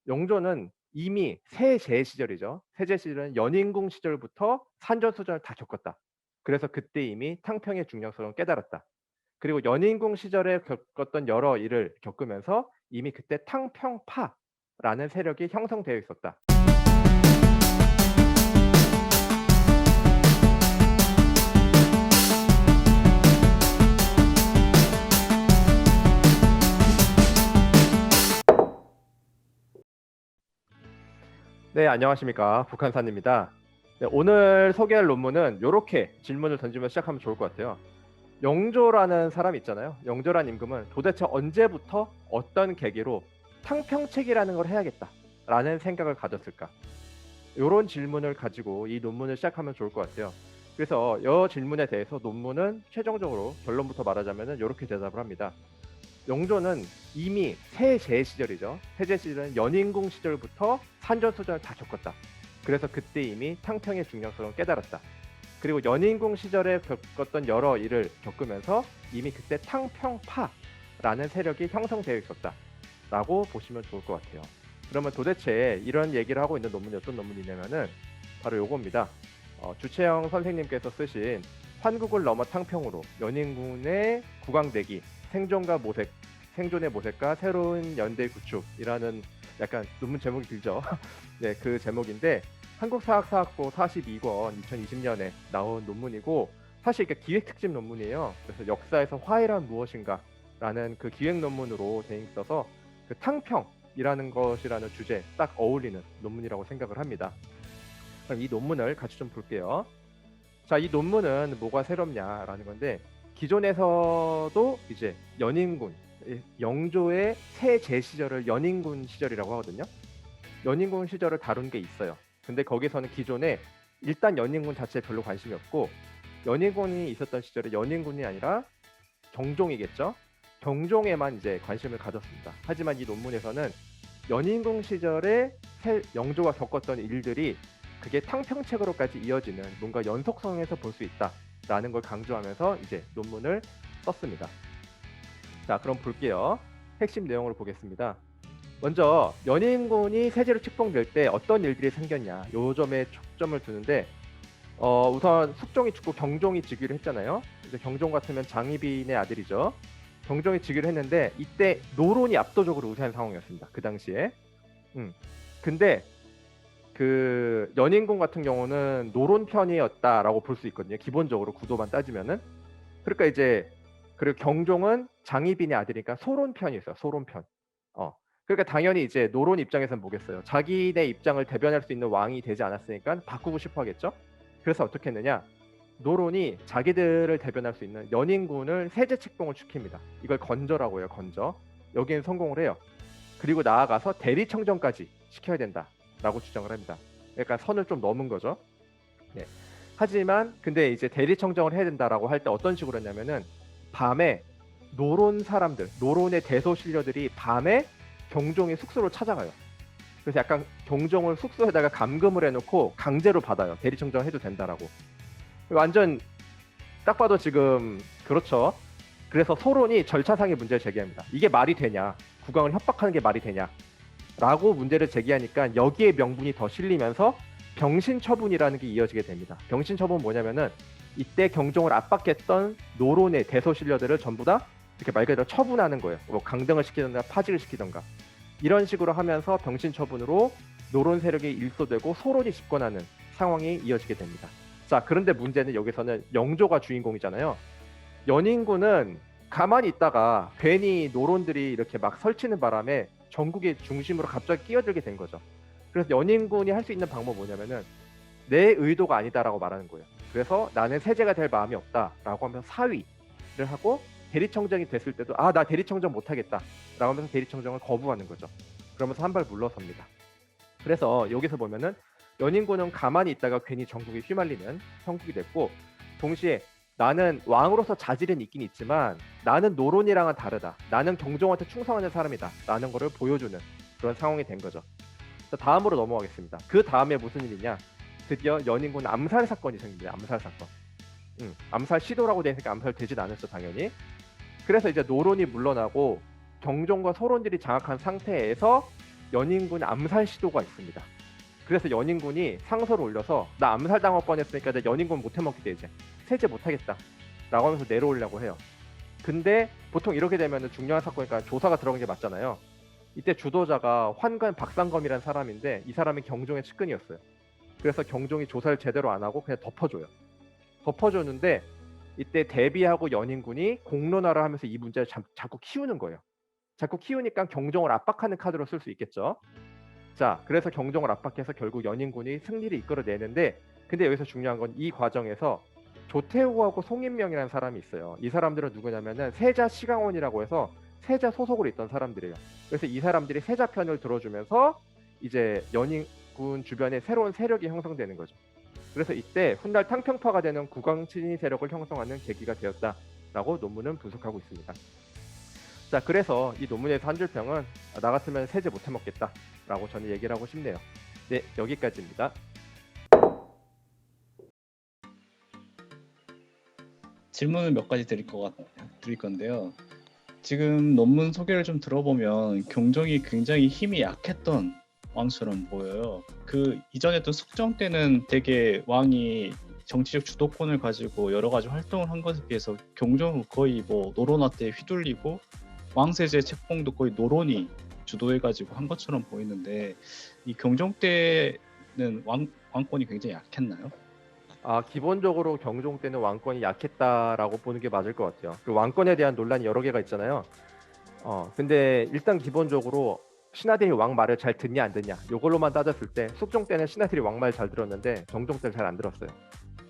영조는 이미 세제 시절이죠. 세제 시절은 연인궁 시절부터 산전수전을 다 겪었다. 그래서 그때 이미 탕평의 중요성을 깨달았다. 그리고 연인궁 시절에 겪었던 여러 일을 겪으면서 이미 그때 탕평파라는 세력이 형성되어 있었다. 네, 안녕하십니까. 북한산입니다. 네, 오늘 소개할 논문은 요렇게 질문을 던지면 시작하면 좋을 것 같아요. 영조라는 사람 있잖아요. 영조란 임금은 도대체 언제부터 어떤 계기로 탕평책이라는 걸 해야겠다라는 생각을 가졌을까? 요런 질문을 가지고 이 논문을 시작하면 좋을 것 같아요. 그래서 이 질문에 대해서 논문은 최종적으로 결론부터 말하자면 요렇게 대답을 합니다. 영조는 이미 세제 시절이죠. 세제 시절은 연인궁 시절부터 산전수전을 다 겪었다. 그래서 그때 이미 탕평의 중요성을 깨달았다. 그리고 연인궁 시절에 겪었던 여러 일을 겪으면서 이미 그때 탕평파라는 세력이 형성되어 있었다. 라고 보시면 좋을 것 같아요. 그러면 도대체 이런 얘기를 하고 있는 논문이 어떤 논문이냐면은 바로 요겁니다. 주채영 선생님께서 쓰신 환국을 넘어 탕평으로 연인군의 국왕대기 생존과 모색, 생존의 모색과 새로운 연대 구축이라는 약간 논문 제목이 길죠. 네, 그 제목인데 한국사학사학부 42권 2020년에 나온 논문이고 사실 이게 기획 특집 논문이에요. 그래서 역사에서 화해란 무엇인가 라는 그 기획 논문으로 돼 있어서 그 탕평이라는 것이라는 주제에 딱 어울리는 논문이라고 생각을 합니다. 그럼 이 논문을 같이 좀 볼게요. 자, 이 논문은 뭐가 새롭냐라는 건데 기존에서도 이제 연인군, 영조의 세제 시절을 연인군 시절이라고 하거든요. 연인군 시절을 다룬 게 있어요. 근데 거기서는 기존에 일단 연인군 자체에 별로 관심이 없고 연인군이 있었던 시절에 연인군이 아니라 경종이겠죠. 경종에만 이제 관심을 가졌습니다. 하지만 이 논문에서는 연인궁 시절에 영조가 겪었던 일들이 그게 탕평책으로까지 이어지는 뭔가 연속성에서 볼 수 있다라는 걸 강조하면서 이제 논문을 썼습니다. 자, 그럼 볼게요. 핵심 내용으로 보겠습니다. 먼저 연인군이 세제로 축봉될 때 어떤 일들이 생겼냐 요 점에 초점을 두는데 우선 숙종이 죽고 경종이 즉위를 했잖아요. 이제 경종 같으면 장희빈의 아들이죠. 경종이 즉위를 했는데 이때 노론이 압도적으로 우세한 상황이었습니다. 그 당시에. 근데 그 연인군 같은 경우는 노론 편이었다라고 볼 수 있거든요. 기본적으로 구도만 따지면은. 그러니까 이제 그리고 경종은 장희빈의 아들이니까 소론 편이었어요. 소론 편. 그러니까 당연히 이제 노론 입장에서는 뭐겠어요. 자기네 입장을 대변할 수 있는 왕이 되지 않았으니까 바꾸고 싶어 하겠죠. 그래서 어떻게 했느냐. 노론이 자기들을 대변할 수 있는 연인군을 세제 책봉을 시킵니다. 이걸 건저라고 해요. 건저. 여기엔 성공을 해요. 그리고 나아가서 대리청정까지 시켜야 된다라고 주장을 합니다. 그러니까 선을 좀 넘은 거죠. 네. 하지만 근데 이제 대리청정을 해야 된다라고 할 때 어떤 식으로 했냐면은 밤에 노론 사람들, 노론의 대소신료들이 밤에 경종의 숙소를 찾아가요. 그래서 약간 경종을 숙소에다가 감금을 해놓고 강제로 받아요. 대리청정 해도 된다라고. 완전 딱 봐도 지금 그렇죠. 그래서 소론이 절차상의 문제를 제기합니다. 이게 말이 되냐? 국왕을 협박하는 게 말이 되냐? 라고 문제를 제기하니까 여기에 명분이 더 실리면서 병신처분이라는 게 이어지게 됩니다. 병신처분 뭐냐면은 이때 경종을 압박했던 노론의 대소신료들을 전부 다 이렇게 말 그대로 처분하는 거예요. 뭐 강등을 시키던가 파직을 시키던가 이런 식으로 하면서 병신처분으로 노론 세력이 일소되고 소론이 집권하는 상황이 이어지게 됩니다. 자, 그런데 문제는 여기서는 영조가 주인공이잖아요. 연인군은 가만히 있다가 괜히 노론들이 이렇게 막 설치는 바람에 전국의 중심으로 갑자기 끼어들게 된 거죠. 그래서 연인군이 할 수 있는 방법은 뭐냐면은 내 의도가 아니다라고 말하는 거예요. 그래서 나는 세제가 될 마음이 없다라고 하면서 사위를 하고 대리청정이 됐을 때도 나 대리청정 못하겠다라고 하면서 대리청정을 거부하는 거죠. 그러면서 한 발 물러섭니다. 그래서 여기서 보면은 연인군은 가만히 있다가 괜히 전국에 휘말리는 형국이 됐고 동시에 나는 왕으로서 자질은 있긴 있지만 나는 노론이랑은 다르다. 나는 경종한테 충성하는 사람이다. 라는 거를 보여주는 그런 상황이 된 거죠. 다음으로 넘어가겠습니다. 그 다음에 무슨 일이냐. 드디어 연인군 암살 사건이 생깁니다. 암살 사건. 암살 시도라고 되어 있으니까 암살 되진 않았죠. 당연히. 그래서 이제 노론이 물러나고 경종과 소론들이 장악한 상태에서 연인군 암살 시도가 있습니다. 그래서 연인군이 상서를 올려서 나 암살 당할 뻔했으니까 내 연인군 못 해먹겠다 이제 세제 못하겠다 라고 하면서 내려오려고 해요. 근데 보통 이렇게 되면 중요한 사건이니까 조사가 들어간 게 맞잖아요. 이때 주도자가 환관 박상검이라는 사람인데 이 사람이 경종의 측근이었어요. 그래서 경종이 조사를 제대로 안 하고 그냥 덮어줘요. 덮어줬는데 이때 대비하고 연인군이 공론화를 하면서 이 문제를 자꾸 키우는 거예요. 자꾸 키우니까 경종을 압박하는 카드로 쓸 수 있겠죠. 자, 그래서 경종을 압박해서 결국 연인군이 승리를 이끌어내는데 근데 여기서 중요한 건 이 과정에서 조태후하고 송인명이라는 사람이 있어요. 이 사람들은 누구냐면은 세자 시강원이라고 해서 세자 소속으로 있던 사람들이에요. 그래서 이 사람들이 세자 편을 들어주면서 이제 연인군 주변에 새로운 세력이 형성되는 거죠. 그래서 이때 훗날 탕평파가 되는 국왕친위 세력을 형성하는 계기가 되었다라고 논문은 분석하고 있습니다. 자, 그래서 이 논문에서 한 줄 평은 나 같으면 세제 못 해먹겠다라고 저는 얘기를 하고 싶네요. 네, 여기까지입니다. 질문을 몇 가지 드릴 건데요. 지금 논문 소개를 좀 들어보면 경종이 굉장히 힘이 약했던 왕처럼 보여요. 그 이전에도 숙정 때는 되게 왕이 정치적 주도권을 가지고 여러 가지 활동을 한 것에 비해서 경종은 거의 뭐 노론화 때 휘둘리고 왕세제 책봉도 거의 노론이 주도해가지고 한 것처럼 보이는데 이 경종 때는 왕권이 굉장히 약했나요? 기본적으로 경종 때는 왕권이 약했다라고 보는 게 맞을 것 같아요. 그 왕권에 대한 논란이 여러 개가 있잖아요. 근데 일단 기본적으로 신하들이 왕 말을 잘 듣냐 안 듣냐 이걸로만 따졌을 때 숙종 때는 신하들이 왕 말 잘 들었는데 경종 때는 잘 안 들었어요.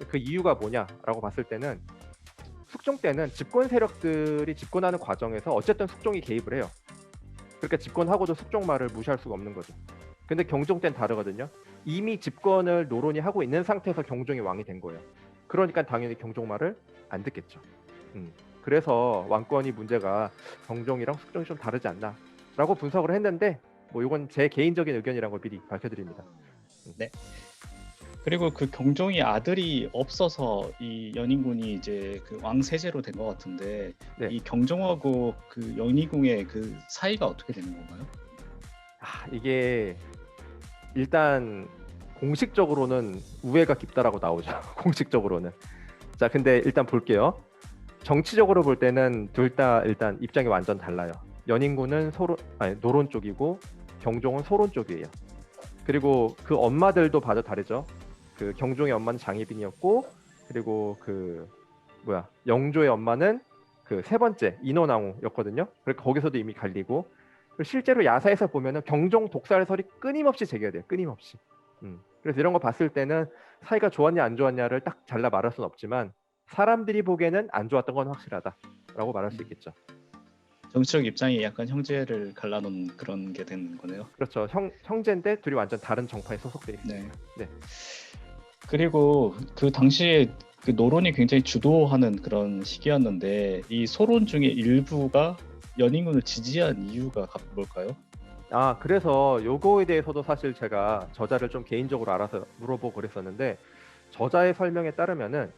그 이유가 뭐냐라고 봤을 때는 숙종 때는 집권 세력들이 집권하는 과정에서 어쨌든 숙종이 개입을 해요. 그러니까 집권하고도 숙종 말을 무시할 수가 없는 거죠. 근데 경종 때는 다르거든요. 이미 집권을 노론이 하고 있는 상태에서 경종이 왕이 된 거예요. 그러니까 당연히 경종 말을 안 듣겠죠. 그래서 왕권이 문제가 경종이랑 숙종이 좀 다르지 않나라고 분석을 했는데 뭐 이건 제 개인적인 의견이라는 걸 미리 밝혀드립니다. 네. 그리고 그 경종이 아들이 없어서 이 연인군이 이제 그 왕세제로 된 것 같은데 네. 이 경종하고 그 연희궁의 그 사이가 어떻게 되는 건가요? 이게 일단 공식적으로는 우애가 깊다라고 나오죠. 공식적으로는. 자, 근데 일단 볼게요. 정치적으로 볼 때는 둘 다 일단 입장이 완전 달라요. 연인군은 노론 쪽이고 경종은 소론 쪽이에요. 그리고 그 엄마들도 봐도 다르죠. 그 경종의 엄마는 장희빈이었고 그리고 영조의 엄마는 그 세 번째 인원왕후였거든요. 그래서 거기서도 이미 갈리고 실제로 야사에서 보면은 경종 독살설이 끊임없이 제기돼요. 끊임없이. 그래서 이런 거 봤을 때는 사이가 좋았냐 안 좋았냐를 딱 잘라 말할 수는 없지만 사람들이 보기에는 안 좋았던 건 확실하다라고 말할 수 있겠죠. 정치적 입장이 약간 형제를 갈라놓은 그런 게 된 거네요. 그렇죠. 형제인데 둘이 완전 다른 정파에 소속돼 있습니다. 네. 그리고 그 당시에 그 노론이 굉장히 주도하는 그런 시기였는데 이 소론 중에 일부가 연인군을 지지한 이유가 뭘까요? 그래서 요거에 대해서도 사실 제가 저자를 좀 개인적으로 알아서 물어보고 그랬었는데 저자의 설명에 따르면은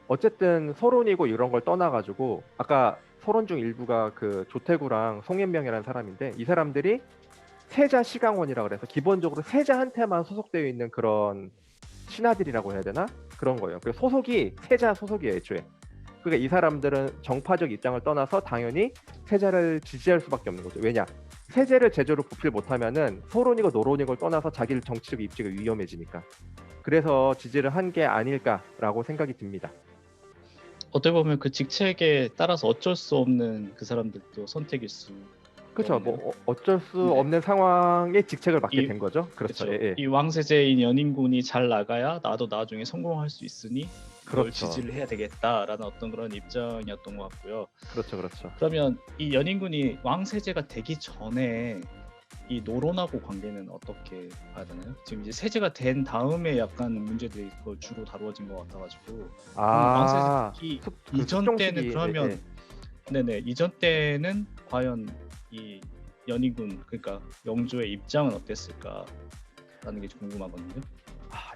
어쨌든 소론이고 이런 걸 떠나가지고 아까 소론 중 일부가 그 조태구랑 송인명이라는 사람인데 이 사람들이 세자 시강원이라 그래서 기본적으로 세자한테만 소속되어 있는 그런 신하들이라고 해야 되나? 그런 거예요. 그리고 소속이 세자 소속이에요, 애초에. 그러니까 이 사람들은 정파적 입장을 떠나서 당연히 세자를 지지할 수밖에 없는 거죠. 왜냐? 세제를 제대로 보필 못하면은 소론이고 노론이고 떠나서 자기 정치적 입지가 위험해지니까. 그래서 지지를 한 게 아닐까라고 생각이 듭니다. 어떻게 보면 그 직책에 따라서 어쩔 수 없는 그 사람들도 선택일 수. 그렇죠. 뭐 어쩔 수 없는 상황에 직책을 맡게 된 거죠. 그렇죠. 예. 이 왕세제인 연인군이 잘 나가야 나도 나중에 성공할 수 있으니 그걸 지지를 해야 되겠다라는 어떤 그런 입장이었던 것 같고요. 그렇죠. 그러면 이 연인군이 왕세제가 되기 전에 이 노론하고 관계는 어떻게 봐야 되나요? 지금 이제 세제가 된 다음에 약간 문제들이 그걸 주로 다루어진 것 같아가지고 왕세제 이전 때는 그러면 네네 이전 때는 과연 이 연인군 그러니까 영조의 입장은 어땠을까라는 게 궁금하거든요.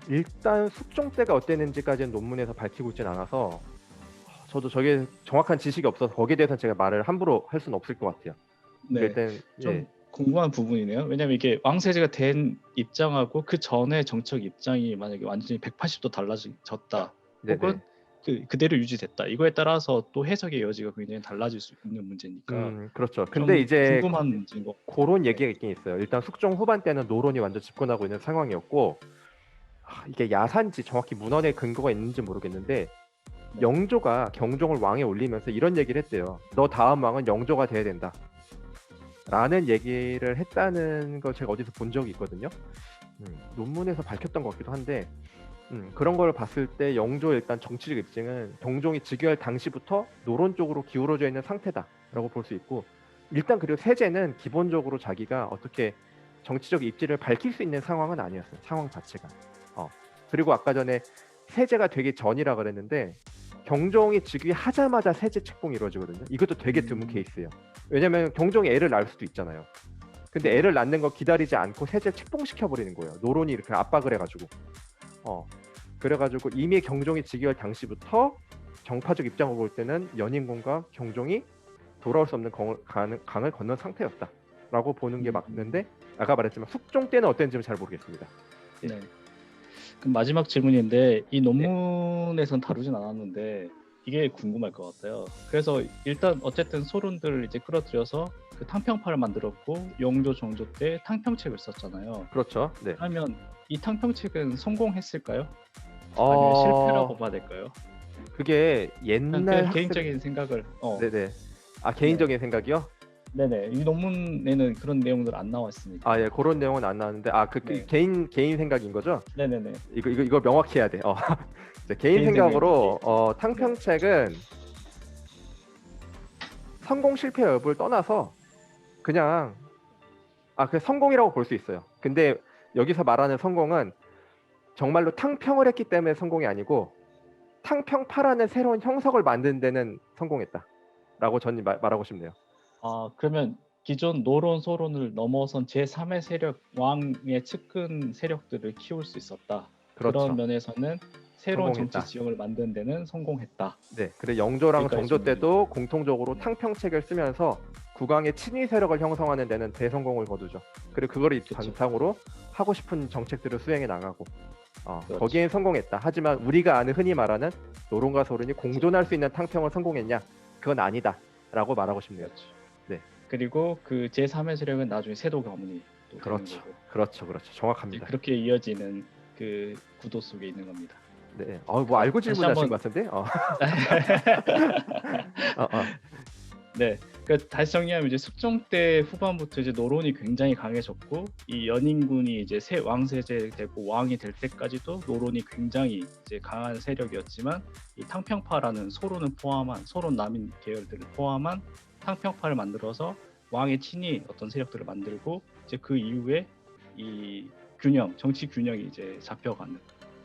일단 숙종 때가 어땠는지까지는 논문에서 밝히고 있진 않아서 저도 저게 정확한 지식이 없어서 거기에 대해서 제가 말을 함부로 할 수는 없을 것 같아요. 네. 일단 좀 궁금한 부분이네요. 왜냐면 이게 왕세제가 된 입장하고 그 전에 정책 입장이 만약에 완전히 180도 달라졌다, 혹은 네네. 그대로 유지됐다. 이거에 따라서 또 해석의 여지가 굉장히 달라질 수 있는 문제니까 그렇죠. 근데 좀 이제 궁금한 문제인 것 같아요. 그런 네. 얘기가 있긴 있어요. 일단 숙종 후반 때는 노론이 완전 집권하고 있는 상황이었고, 이게 야사인지 정확히 문헌에 근거가 있는지 모르겠는데 네. 영조가 경종을 왕에 올리면서 이런 얘기를 했대요. 너 다음 왕은 영조가 돼야 된다. 라는 얘기를 했다는 걸 제가 어디서 본 적이 있거든요. 논문에서 밝혔던 것 같기도 한데, 그런 걸 봤을 때 영조의 일단 정치적 입증은 경종이 즉위할 당시부터 노론 쪽으로 기울어져 있는 상태다라고 볼 수 있고, 일단 그리고 세제는 기본적으로 자기가 어떻게 정치적 입지를 밝힐 수 있는 상황은 아니었어요. 상황 자체가. 그리고 아까 전에 세제가 되기 전이라 그랬는데 경종이 즉위하자마자 세제 책봉이 이루어지거든요. 이것도 되게 드문 케이스예요. 왜냐면 경종이 애를 낳을 수도 있잖아요. 근데 애를 낳는 거 기다리지 않고 세제 책봉시켜 버리는 거예요. 노론이 이렇게 압박을 해가지고. 그래가지고 이미 경종이 즉위할 당시부터 정파적 입장으로 볼 때는 연인군과 경종이 돌아올 수 없는 강을 건넌 상태였다라고 보는 게 맞는데, 아까 말했지만 숙종 때는 어땠는지는 잘 모르겠습니다. 네. 그럼 마지막 질문인데 이 네. 논문에선 다루진 않았는데 이게 궁금할 것 같아요. 그래서 일단 어쨌든 소론들을 이제 끌어들여서 그 탕평파를 만들었고, 영조 정조 때 탕평책을 썼잖아요. 그렇죠. 네. 그러면 이 탕평책은 성공했을까요? 아니면 실패라고 봐야 될까요? 그게 그냥 옛날 개인적인 생각을 네네. 개인적인 생각이요? 네네, 이 논문에는 그런 내용들 안 나왔으니까. 예, 그런 내용은 안 나왔는데 네. 개인 생각인 거죠? 네네네. 이거 명확히 해야 돼. 이제 개인 개인 생각으로 생각이지. 탕평책은 성공 실패 여부를 떠나서 그냥 그 성공이라고 볼 수 있어요. 근데 여기서 말하는 성공은 정말로 탕평을 했기 때문에 성공이 아니고 탕평파라는 새로운 형석을 만든 데는 성공했다라고 저는 말하고 싶네요. 그러면 기존 노론 소론을 넘어선 제3의 세력, 왕의 측근 세력들을 키울 수 있었다. 그렇죠. 그런 면에서는 새로운 성공했다. 정치 지형을 만드는 데는 성공했다. 네, 그래 영조랑 여기까지 정조 질문이. 때도 공통적으로 탕평책을 쓰면서 국왕의 친위 세력을 형성하는 데는 대성공을 거두죠. 그리고 그걸 바탕으로 하고 싶은 정책들을 수행해 나가고, 그렇죠. 거기엔 성공했다. 하지만 우리가 아는 흔히 말하는 노론과 소론이 공존할 수 있는 탕평을 성공했냐? 그건 아니다라고 말하고 싶네요. 그렇죠. 네. 그리고 그 제3의 세력은 나중에 세도 가문이 또 되는 그렇죠. 거고. 정확합니다. 그렇게 이어지는 그 구도 속에 있는 겁니다. 네. 뭐 알고 질문하신 것 같은데? 네. 다시 정리하면 이제 숙종 때 후반부터 이제 노론이 굉장히 강해졌고, 이 연인군이 이제 새 왕세제 되고 왕이 될 때까지도 노론이 굉장히 이제 강한 세력이었지만, 이 탕평파라는 소론을 포함한 소론 남인 계열들을 포함한 탕평파를 만들어서 왕의 친위 어떤 세력들을 만들고, 이제 그 이후에 이 정치 균형이 이제 잡혀가는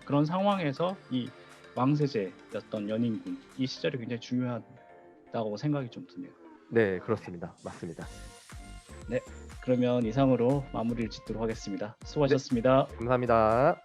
그런 상황에서 이 왕세제였던 연인군, 이 시절이 굉장히 중요하다고 생각이 좀 드네요. 네, 그렇습니다. 맞습니다. 네, 그러면 이상으로 마무리를 짓도록 하겠습니다. 수고하셨습니다. 감사합니다.